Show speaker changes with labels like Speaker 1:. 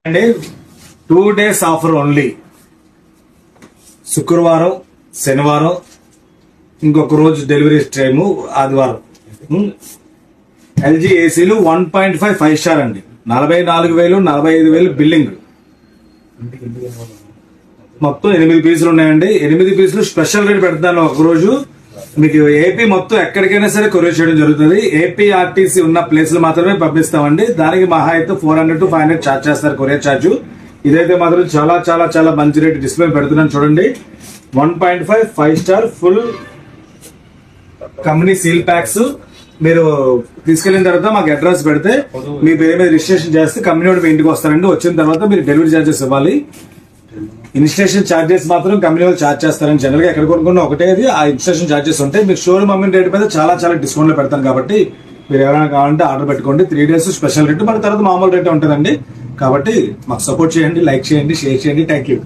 Speaker 1: అండి 2 days offer only. శుక్రవారం, శనివారం, ఇంకొక రోజు డెలివరీ టైము ఆదివారం. ఎల్జీ ఏసీలు 1.5 5 స్టార్ అండి. 44,000 45,000 బిల్లింగ్. మొత్తం 8 పీసులు ఉన్నాయండి. 8 పీసులు స్పెషల్ రేట్ పెడతాను. ఒక రోజు మీకు ఏపీ మొత్తం ఎక్కడికైనా సరే కొరియర్ చేయడం జరుగుతుంది. ఏపీ ఆర్టీసీ ఉన్న ప్లేసులు మాత్రమే పంపిస్తామండి. దానికి మహా అయితే 400 to 500 ఛార్జ్ చేస్తారు కొరియర్ ఛార్జ్. ఇదైతే మాత్రం చాలా చాలా చాలా మంచి రేట్ డిస్ప్లే పెడుతున్నాను చూడండి. 1.5 5 star full company seal packs. మీరు తీసుకెళ్లిన తర్వాత మాకు అడ్రస్ పెడితే మీ పేరు మీద రిజిస్ట్రేషన్ చేస్తే కంపెనీ వాడు మీ ఇంటికి వస్తారండి. వచ్చిన తర్వాత మీరు డెలివరీ ఛార్జెస్ ఇవ్వాలి. ఇన్స్టలేషన్ ఛార్జెస్ మాత్రం కంపెనీ వాళ్ళు ఛార్జ్ చేస్తారని జనరల్ గా ఎక్కడ కొనుక్కున్నా ఒకటే. ఆ ఇన్స్టలేషన్ ఛార్జెస్ ఉంటాయి. మీకు షోరూమ్ అమ్మిన రేట్ మీద చాలా చాలా డిస్కౌంట్ లో పెడతాను కాబట్టి మీరు ఎవరైనా కావాలంటే ఆర్డర్ పెట్టుకోండి. 3 days స్పెషల్ రేట్, మన తర్వాత మామూలు రేట్ ఉంటుందండి. కాబట్టి మాకు సపోర్ట్ చేయండి, లైక్ చేయండి, షేర్ చేయండి. Thank you.